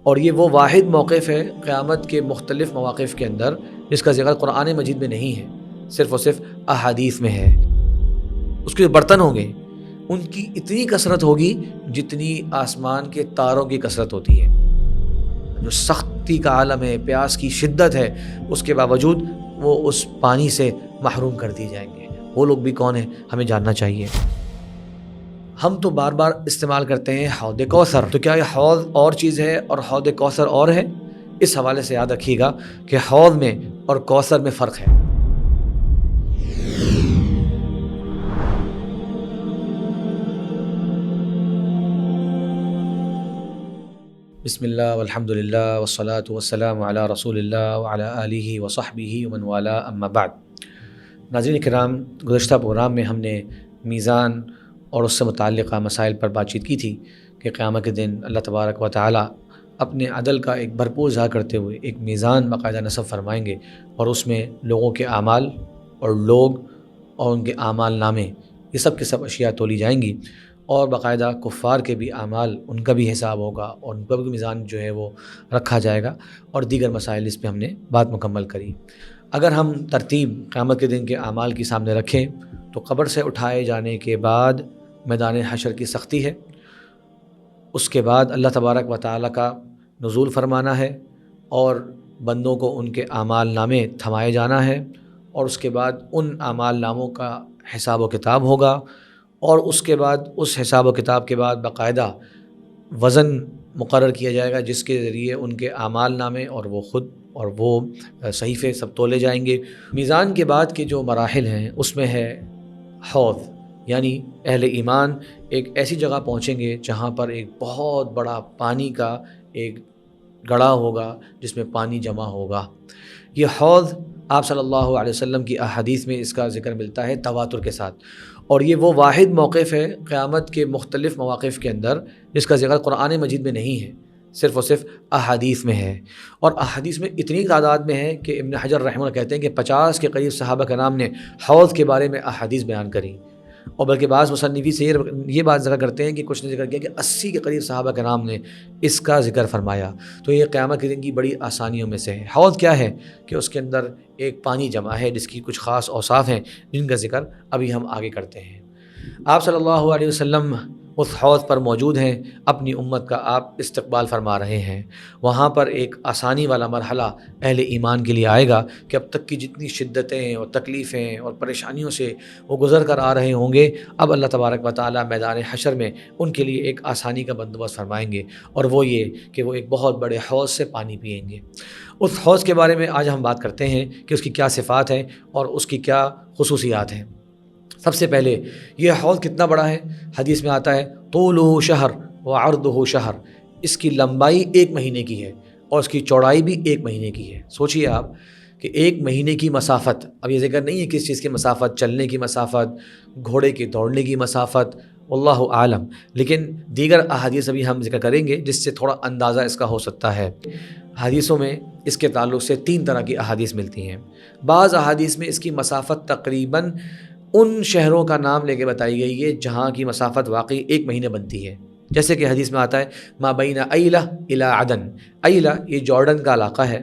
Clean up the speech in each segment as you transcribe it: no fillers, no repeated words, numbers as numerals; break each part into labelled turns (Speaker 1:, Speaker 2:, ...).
Speaker 1: اور یہ وہ واحد موقف ہے قیامت کے مختلف مواقف کے اندر جس کا ذکر قرآن مجید میں نہیں ہے، صرف اور صرف احادیث میں ہے۔ اس کے جو برتن ہوں گے ان کی اتنی کثرت ہوگی جتنی آسمان کے تاروں کی کثرت ہوتی ہے۔ جو سختی کا عالم ہے، پیاس کی شدت ہے، اس کے باوجود وہ اس پانی سے محروم کر دیے جائیں گے۔ وہ لوگ بھی کون ہیں ہمیں جاننا چاہیے۔ ہم تو بار بار استعمال کرتے ہیں حوض کوثر، تو کیا یہ حوض اور چیز ہے اور حوض کوثر اور ہے؟ اس حوالے سے یاد رکھیے گا کہ حوض میں اور کوثر میں فرق ہے۔ بسم اللہ والحمد للہ والصلاة والسلام علی رسول اللہ وعلی آلہ وصحبہ ومن والا، اما بعد۔ ناظرین کرام، گزشتہ پروگرام میں ہم نے میزان اور اس سے متعلقہ مسائل پر بات چیت کی تھی کہ قیامت کے دن اللہ تبارک و تعالی اپنے عدل کا ایک بھرپور اظہار کرتے ہوئے ایک میزان باقاعدہ نصب فرمائیں گے، اور اس میں لوگوں کے اعمال اور لوگ اور ان کے اعمال نامے، یہ سب کے سب اشیاء تولی جائیں گی، اور باقاعدہ کفار کے بھی اعمال، ان کا بھی حساب ہوگا اور ان کا بھی میزان جو ہے وہ رکھا جائے گا، اور دیگر مسائل اس پہ ہم نے بات مکمل کری۔ اگر ہم ترتیب قیامت کے دن کے اعمال کی سامنے رکھیں تو قبر سے اٹھائے جانے کے بعد میدان حشر کی سختی ہے، اس کے بعد اللہ تبارک و تعالیٰ کا نزول فرمانا ہے اور بندوں کو ان کے اعمال نامے تھمائے جانا ہے، اور اس کے بعد ان اعمال ناموں کا حساب و کتاب ہوگا، اور اس کے بعد اس حساب و کتاب کے بعد باقاعدہ وزن مقرر کیا جائے گا جس کے ذریعے ان کے اعمال نامے اور وہ خود اور وہ صحیفے سب تولے جائیں گے۔ میزان کے بعد کے جو مراحل ہیں اس میں ہے حوض، یعنی اہل ایمان ایک ایسی جگہ پہنچیں گے جہاں پر ایک بہت بڑا پانی کا ایک گڑھا ہوگا جس میں پانی جمع ہوگا۔ یہ حوض آپ صلی اللہ علیہ وسلم کی احادیث میں اس کا ذکر ملتا ہے تواتر کے ساتھ، اور یہ وہ واحد موقف ہے قیامت کے مختلف مواقف کے اندر جس کا ذکر قرآن مجید میں نہیں ہے، صرف اور صرف احادیث میں ہے، اور احادیث میں اتنی تعداد میں ہے کہ ابن حجر رحمہ اللہ کہتے ہیں کہ 50 کے قریب صحابہ کرام نے حوض کے بارے میں احادیث بیان کری، اور بلکہ بعض مصنفین سے یہ بات ذکر کرتے ہیں کہ کچھ نے ذکر کیا کہ 80 کے قریب صحابہ کرام نے اس کا ذکر فرمایا۔ تو یہ قیامت کے دن کی بڑی آسانیوں میں سے ہے۔ حوض کیا ہے کہ اس کے اندر ایک پانی جمع ہے جس کی کچھ خاص اوصاف ہیں جن کا ذکر ابھی ہم آگے کرتے ہیں۔ آپ صلی اللہ علیہ وسلم اس حوض پر موجود ہیں، اپنی امت کا آپ استقبال فرما رہے ہیں۔ وہاں پر ایک آسانی والا مرحلہ اہل ایمان کے لیے آئے گا کہ اب تک کی جتنی شدتیں اور تکلیفیں اور پریشانیوں سے وہ گزر کر آ رہے ہوں گے، اب اللہ تبارک و تعالیٰ میدان حشر میں ان کے لیے ایک آسانی کا بندوبست فرمائیں گے، اور وہ یہ کہ وہ ایک بہت بڑے حوض سے پانی پئیں گے۔ اس حوض کے بارے میں آج ہم بات کرتے ہیں کہ اس کی کیا صفات ہیں اور اس کی کیا خصوصیات ہیں۔ سب سے پہلے یہ حوض کتنا بڑا ہے؟ حدیث میں آتا ہے طولہ شہر وعرضہ شہر، اس کی لمبائی 1 مہینے کی ہے اور اس کی چوڑائی بھی 1 مہینے کی ہے۔ سوچئے آپ کہ 1 مہینے کی مسافت، اب یہ ذکر نہیں ہے کس چیز کی مسافت، چلنے کی مسافت، گھوڑے کے دوڑنے کی مسافت، واللہ عالم، لیکن دیگر احادیث ابھی ہم ذکر کریں گے جس سے تھوڑا اندازہ اس کا ہو سکتا ہے۔ حدیثوں میں اس کے تعلق سے 3 طرح کی احادیث ملتی ہیں۔ بعض احادیث میں اس کی مسافت تقریباً ان شہروں کا نام لے کے بتائی گئی ہے جہاں کی مسافت واقعی 1 مہینے بنتی ہے، جیسے کہ حدیث میں آتا ہے ما بین ایلہ الی عدن، ایلہ یہ جارڈن کا علاقہ ہے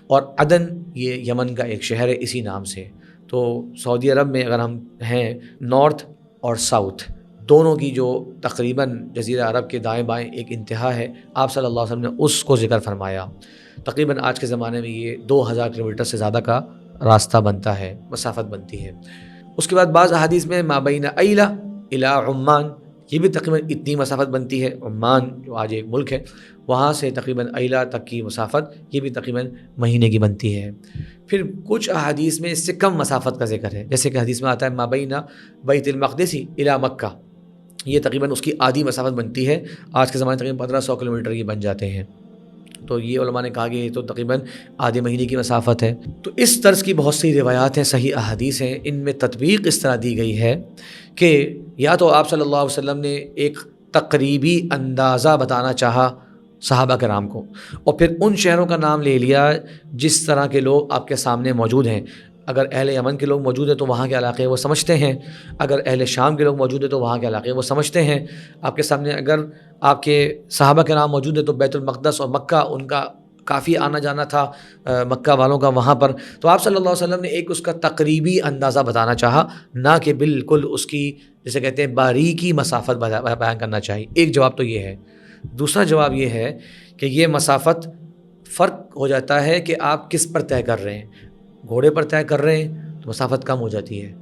Speaker 1: اور عدن یہ یمن کا ایک شہر ہے اسی نام سے۔ تو سعودی عرب میں اگر ہم ہیں، نارتھ اور ساؤتھ دونوں کی جو تقریباً جزیرہ عرب کے دائیں بائیں ایک انتہا ہے، آپ صلی اللہ علیہ وسلم نے اس کو ذکر فرمایا۔ تقریباً آج کے زمانے میں یہ 2000 کلومیٹر سے زیادہ کا راستہ بنتا ہے، مسافت بنتی ہے۔ اس کے بعد بعض احادیث میں ما بین ایلہ الی عمان، یہ بھی تقریباً اتنی مسافت بنتی ہے۔ عمان جو آج ایک ملک ہے، وہاں سے تقریباً ایلہ تک کی مسافت یہ بھی تقریباً مہینے کی بنتی ہے۔ پھر کچھ احادیث میں اس سے کم مسافت کا ذکر ہے، جیسے کہ حدیث میں آتا ہے ما بین بیت المقدس الی مکہ، یہ تقریباً اس کی آدھی مسافت بنتی ہے۔ آج کے زمانے میں تقریباً 1500 کلومیٹر یہ بن جاتے ہیں۔ تو یہ علماء نے کہا کہ یہ تو تقریباً آدھے مہینے کی مسافت ہے۔ تو اس طرز کی بہت سی روایات ہیں، صحیح احادیث ہیں، ان میں تطبیق اس طرح دی گئی ہے کہ یا تو آپ صلی اللہ علیہ وسلم نے ایک تقریبی اندازہ بتانا چاہا صحابہ کرام کو، اور پھر ان شہروں کا نام لے لیا جس طرح کے لوگ آپ کے سامنے موجود ہیں۔ اگر اہل یمن کے لوگ موجود ہیں تو وہاں کے علاقے وہ سمجھتے ہیں، اگر اہل شام کے لوگ موجود ہیں تو وہاں کے علاقے وہ سمجھتے ہیں. آپ کے سامنے اگر آپ کے صحابہ کے نام موجود ہیں تو بیت المقدس اور مکہ ان کا کافی آنا جانا تھا مکہ والوں کا وہاں پر. تو آپ صلی اللہ علیہ وسلم نے ایک اس کا تقریبی اندازہ بتانا چاہا، نہ کہ بالکل اس کی جسے کہتے ہیں باریکی مسافت بیان کرنا چاہیے. ایک جواب تو یہ ہے. دوسرا جواب یہ ہے کہ یہ مسافت فرق ہو جاتا ہے کہ آپ کس پر طے کر رہے ہیں. گھوڑے پر طے کر رہے ہیں تو مسافت کم ہو جاتی ہے،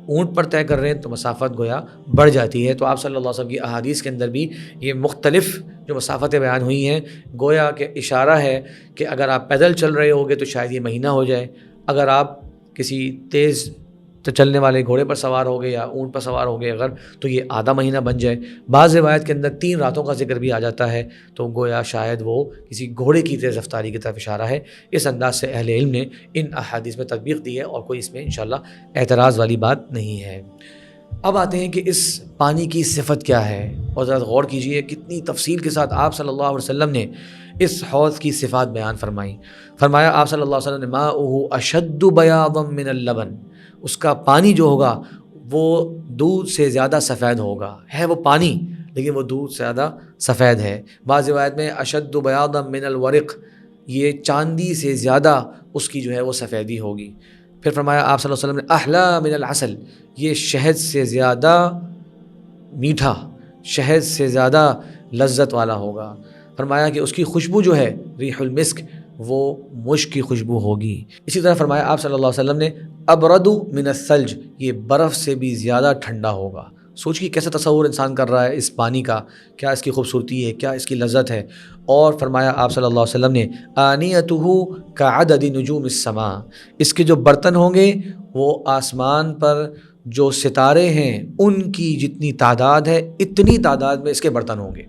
Speaker 1: اونٹ پر طے کر رہے ہیں تو مسافت گویا بڑھ جاتی ہے. تو آپ صلی اللہ علیہ وسلم کی احادیث کے اندر بھی یہ مختلف جو مسافتیں بیان ہوئی ہیں گویا کہ اشارہ ہے کہ اگر آپ پیدل چل رہے ہوگے تو شاید یہ مہینہ ہو جائے، اگر آپ کسی تیز چلنے والے گھوڑے پر سوار ہو گئے یا اونٹ پر سوار ہو گئے اگر تو یہ آدھا مہینہ بن جائے. بعض روایت کے اندر 3 راتوں کا ذکر بھی آ جاتا ہے تو گویا شاید وہ کسی گھوڑے کی تیز رفتاری کی طرف اشارہ ہے. اس انداز سے اہل علم نے ان احادیث میں تطبیق دی ہے اور کوئی اس میں انشاءاللہ اعتراض والی بات نہیں ہے. اب آتے ہیں کہ اس پانی کی صفت کیا ہے، اور ذرا غور کیجئے کتنی تفصیل کے ساتھ آپ صلی اللہ علیہ وسلم نے اس حوض کی صفات بیان فرمائی. فرمایا آپ صلی اللہ علیہ وسلم نے ماؤہ اشد بیاضا من اللبن، اس کا پانی جو ہوگا وہ دودھ سے زیادہ سفید ہوگا. ہے وہ پانی لیکن وہ دودھ سے زیادہ سفید ہے. بعض روایت میں اشد بیاضا من الورق، یہ چاندی سے زیادہ اس کی جو ہے وہ سفیدی ہوگی. پھر فرمایا آپ صلی اللہ علیہ وسلم نے احلا من العسل، یہ شہد سے زیادہ میٹھا، شہد سے زیادہ لذت والا ہوگا. فرمایا کہ اس کی خوشبو جو ہے ریح المسک، وہ مشک کی خوشبو ہوگی. اسی طرح فرمایا آپ صلی اللہ علیہ وسلم نے ابرد من الثلج، یہ برف سے بھی زیادہ ٹھنڈا ہوگا. سوچیے کیسا تصور انسان کر رہا ہے اس پانی کا، کیا اس کی خوبصورتی ہے، کیا اس کی لذت ہے. اور فرمایا آپ صلی اللہ علیہ وسلم نے آنیتہ کعدد نجوم السماء، اس کے جو برتن ہوں گے وہ آسمان پر جو ستارے ہیں ان کی جتنی تعداد ہے اتنی تعداد میں اس کے برتن ہوں گے.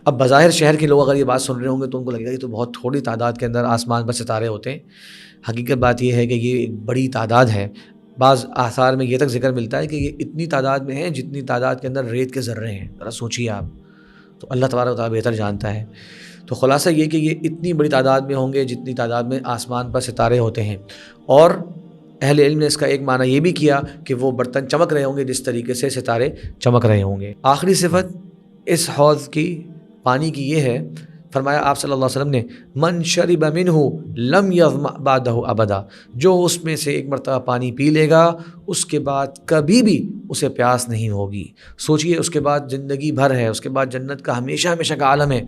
Speaker 1: اب بظاہر شہر کے لوگ اگر یہ بات سن رہے ہوں گے تو ان کو لگے گا یہ تو بہت تھوڑی تعداد کے اندر آسمان پر ستارے ہوتے ہیں. حقیقت بات یہ ہے کہ یہ ایک بڑی تعداد ہے. بعض آثار میں یہ تک ذکر ملتا ہے کہ یہ اتنی تعداد میں ہیں جتنی تعداد کے اندر ریت کے ذرے ہیں. ذرا سوچیے آپ، تو اللہ تبارک و تعالیٰ بہتر جانتا ہے. تو خلاصہ یہ کہ یہ اتنی بڑی تعداد میں ہوں گے جتنی تعداد میں آسمان پر ستارے ہوتے ہیں. اور اہل علم نے اس کا ایک معنی یہ بھی کیا کہ وہ برتن چمک رہے ہوں گے جس طریقے سے ستارے چمک رہے ہوں گے. آخری صفت اس حوض کی پانی کی یہ ہے، فرمایا آپ صلی اللہ علیہ وسلم نے من شرب منہ لم یظمأ بعدہ ابدا، جو اس میں سے ایک مرتبہ پانی پی لے گا اس کے بعد کبھی بھی اسے پیاس نہیں ہوگی. سوچئے اس کے بعد زندگی بھر ہے، اس کے بعد جنت کا ہمیشہ ہمیشہ کا عالم ہے،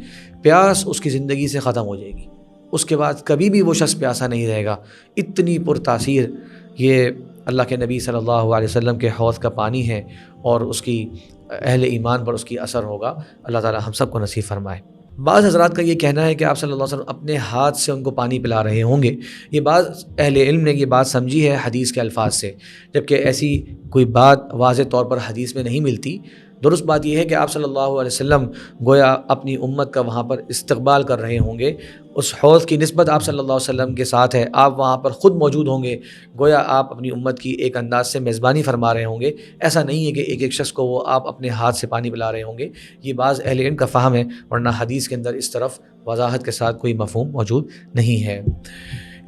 Speaker 1: پیاس اس کی زندگی سے ختم ہو جائے گی، اس کے بعد کبھی بھی وہ شخص پیاسا نہیں رہے گا. اتنی پرتاثیر یہ اللہ کے نبی صلی اللہ علیہ وسلم کے حوض کا پانی ہے اور اس کی اہل ایمان پر اس کی اثر ہوگا. اللہ تعالی ہم سب کو نصیب فرمائے. بعض حضرات کا یہ کہنا ہے کہ آپ صلی اللہ علیہ وسلم اپنے ہاتھ سے ان کو پانی پلا رہے ہوں گے. یہ بعض اہل علم نے یہ بات سمجھی ہے حدیث کے الفاظ سے، جبکہ ایسی کوئی بات واضح طور پر حدیث میں نہیں ملتی. درست بات یہ ہے کہ آپ صلی اللہ علیہ وسلم گویا اپنی امت کا وہاں پر استقبال کر رہے ہوں گے. اس حوض کی نسبت آپ صلی اللہ علیہ وسلم کے ساتھ ہے، آپ وہاں پر خود موجود ہوں گے، گویا آپ اپنی امت کی ایک انداز سے میزبانی فرما رہے ہوں گے. ایسا نہیں ہے کہ ایک ایک شخص کو وہ آپ اپنے ہاتھ سے پانی پلا رہے ہوں گے. یہ بعض اہل علم کا فہم ہے، ورنہ حدیث کے اندر اس طرف وضاحت کے ساتھ کوئی مفہوم موجود نہیں ہے.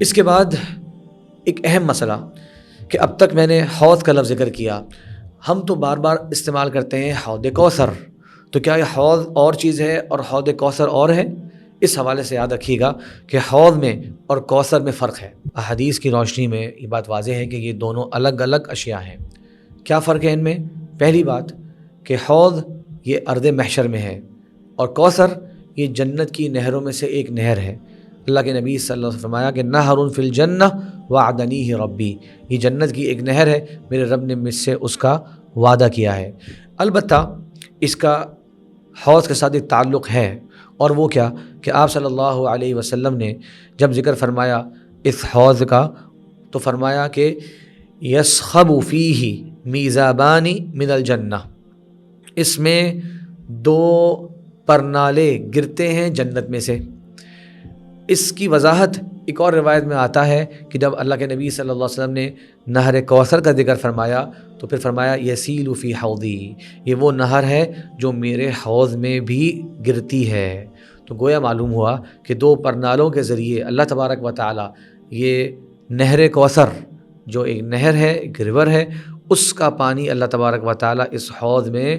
Speaker 1: اس کے بعد ایک اہم مسئلہ کہ اب تک میں نے حوض کا لفظ ذکر کیا، ہم تو بار بار استعمال کرتے ہیں حوض کوثر، تو کیا یہ حوض اور چیز ہے اور حوض کوثر اور ہے؟ اس حوالے سے یاد رکھیے گا کہ حوض میں اور کوثر میں فرق ہے. احادیث کی روشنی میں یہ بات واضح ہے کہ یہ دونوں الگ الگ اشیاء ہیں. کیا فرق ہے ان میں؟ پہلی بات کہ حوض یہ ارض محشر میں ہے اور کوثر یہ جنت کی نہروں میں سے ایک نہر ہے. اللہ کے نبی صلی اللہ علیہ وسلم فرمایا کہ نہر فی الجنہ وعدنیہ ربی، یہ جنت کی ایک نہر ہے، میرے رب نے مجھ سے اس کا وعدہ کیا ہے. البتہ اس کا حوض کے ساتھ ایک تعلق ہے، اور وہ کیا کہ آپ صلی اللہ علیہ وسلم نے جب ذکر فرمایا اس حوض کا تو فرمایا کہ یسخب فیہ میزابان من الجنہ، اس میں 2 پرنالے گرتے ہیں جنت میں سے. اس کی وضاحت ایک اور روایت میں آتا ہے کہ جب اللہ کے نبی صلی اللہ علیہ وسلم نے نہر کوثر کا ذکر فرمایا تو پھر فرمایا یسیل فی حوضی، یہ وہ نہر ہے جو میرے حوض میں بھی گرتی ہے. تو گویا معلوم ہوا کہ 2 پرنالوں کے ذریعے اللہ تبارک و تعالی یہ نہر کوثر جو ایک نہر ہے، ایک ریور ہے، اس کا پانی اللہ تبارک و تعالیٰ اس حوض میں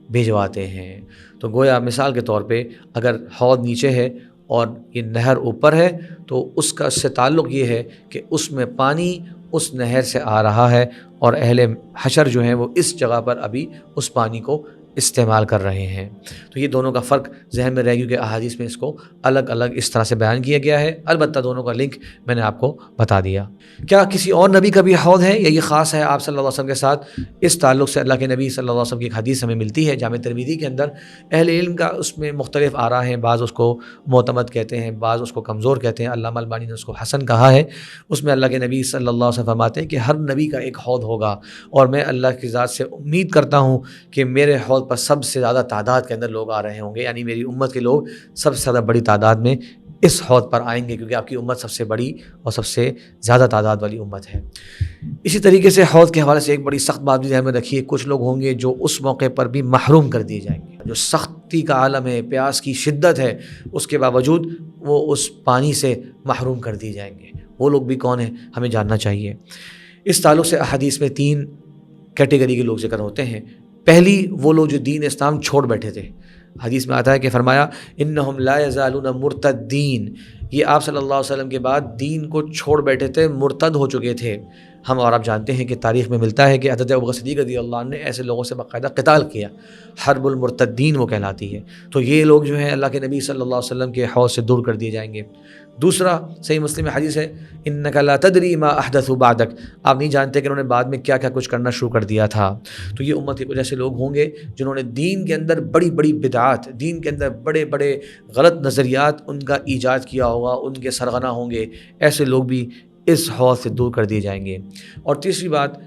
Speaker 1: بھیجواتے ہیں۔ تو گویا مثال کے طور پہ اگر حوض نیچے ہے اور یہ نہر اوپر ہے تو اس کا اس سے تعلق یہ ہے کہ اس میں پانی اس نہر سے آ رہا ہے، اور اہل حشر جو ہیں وہ اس جگہ پر ابھی اس پانی کو استعمال کر رہے ہیں۔ تو یہ دونوں کا فرق ذہن میں رہ گیا کہ احادیث میں اس کو الگ الگ اس طرح سے بیان کیا گیا ہے، البتہ دونوں کا لنک میں نے آپ کو بتا دیا۔ کیا کسی اور نبی کا بھی حوض ہے یا یہ خاص ہے آپ صلی اللہ علیہ وسلم کے ساتھ؟ اس تعلق سے اللہ کے نبی صلی اللہ علیہ وسلم کی ایک حدیث ہمیں ملتی ہے جامع ترمذی کے اندر۔ اہل علم کا اس میں مختلف آراء ہیں، بعض اس کو معتمد کہتے ہیں، بعض اس کو کمزور کہتے ہیں، علامہ البانی نے اس کو حسن کہا ہے۔ اس میں اللہ کے نبی صلی اللہ علیہ وسلم فرماتے ہیں کہ ہر نبی کا ایک حوض ہوگا، اور میں اللہ کی ذات سے امید کرتا ہوں کہ میرے حوض پر سب سے زیادہ تعداد کے اندر لوگ آ رہے ہوں گے، یعنی میری امت کے لوگ سب سے زیادہ بڑی تعداد میں اس حوض پر آئیں گے، کیونکہ آپ کی امت سب سے بڑی اور سب سے زیادہ تعداد والی امت ہے۔ اسی طریقے سے حوض کے حوالے سے ایک بڑی سخت بات بھی ذہن میں رکھیے، کچھ لوگ ہوں گے جو اس موقع پر بھی محروم کر دیے جائیں گے، جو سختی کا عالم ہے، پیاس کی شدت ہے، اس کے باوجود وہ اس پانی سے محروم کر دیے جائیں گے۔ وہ لوگ بھی کون ہیں ہمیں جاننا چاہیے۔ اس تعلق سے احادیث میں 3 کیٹیگری کے لوگ ذکر ہوتے ہیں۔ پہلی وہ لوگ جو دین اسلام چھوڑ بیٹھے تھے، حدیث میں آتا ہے کہ فرمایا انہم لا یزالون مرتدین، یہ آپ صلی اللہ علیہ وسلم کے بعد دین کو چھوڑ بیٹھے تھے، مرتد ہو چکے تھے۔ ہم اور آپ جانتے ہیں کہ تاریخ میں ملتا ہے کہ حضرت ابوبکر صدیق رضی اللہ عنہ نے ایسے لوگوں سے باقاعدہ قتال کیا، حرب المرتدین وہ کہلاتی ہے۔ تو یہ لوگ جو ہیں اللہ کے نبی صلی اللہ علیہ وسلم کے حوض سے دور کر دیے جائیں گے۔ دوسرا صحیح مسلم میں حدیث ہے انک لا تدری ما احدثوا بعدک، آپ نہیں جانتے کہ انہوں نے بعد میں کیا کیا کچھ کرنا شروع کر دیا تھا۔ تو یہ امت کے کچھ ایسے لوگ ہوں گے جنہوں نے دین کے اندر بڑی بڑی بدعات، دین کے اندر بڑے بڑے غلط نظریات ان کا ایجاد کیا ہوگا، ان کے سرغنہ ہوں گے، ایسے لوگ بھی اس حوض سے دور کر دیے جائیں گے۔ اور تیسری بات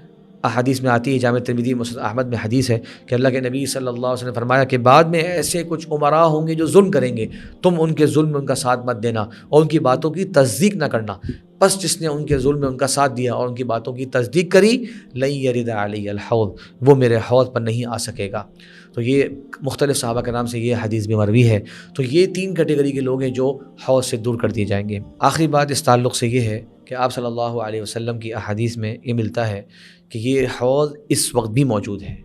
Speaker 1: احادیث میں آتی ہے، جامع ترمذی مسند احمد میں حدیث ہے کہ اللہ کے نبی صلی اللہ علیہ وسلم نے فرمایا کہ بعد میں ایسے کچھ امراء ہوں گے جو ظلم کریں گے، تم ان کے ظلم میں ان کا ساتھ مت دینا اور ان کی باتوں کی تصدیق نہ کرنا، بس جس نے ان کے ظلم میں ان کا ساتھ دیا اور ان کی باتوں کی تصدیق کری لن یرد علی الحوض، وہ میرے حوض پر نہیں آ سکے گا۔ تو یہ مختلف صحابہ کے نام سے یہ حدیث بھی مروی ہے۔ تو یہ 3 کیٹیگری کے لوگ ہیں جو حوض سے دور کر دیے جائیں گے۔ آخری بات اس تعلق سے یہ ہے کہ آپ صلی اللہ علیہ وسلم کی احادیث میں یہ ملتا ہے کہ یہ حوض اس وقت بھی موجود ہے،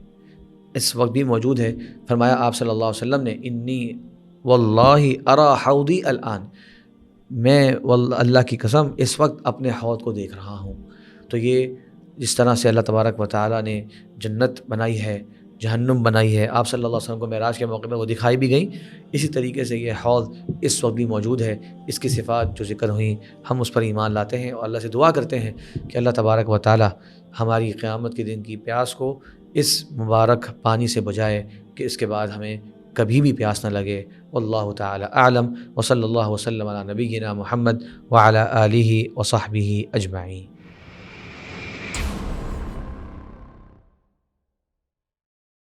Speaker 1: اس وقت بھی موجود ہے۔ فرمایا آپ صلی اللہ علیہ وسلم نے انی واللہ ارا حوضی الان، میں اللہ کی قسم اس وقت اپنے حوض کو دیکھ رہا ہوں۔ تو یہ جس طرح سے اللہ تبارک و تعالیٰ نے جنت بنائی ہے، جہنم بنائی ہے، آپ صلی اللہ علیہ وسلم کو معراج کے موقع میں وہ دکھائی بھی گئیں، اسی طریقے سے یہ حوض اس وقت بھی موجود ہے۔ اس کی صفات جو ذکر ہوئیں ہم اس پر ایمان لاتے ہیں اور اللہ سے دعا کرتے ہیں کہ اللہ تبارک و تعالیٰ ہماری قیامت کے دن کی پیاس کو اس مبارک پانی سے بجائے کہ اس کے بعد ہمیں کبھی بھی پیاس نہ لگے۔ واللہ تعالی اعلم، وصلی اللہ وسلم علی نبینا محمد وعلی آلہ وصحبہ اجمعین۔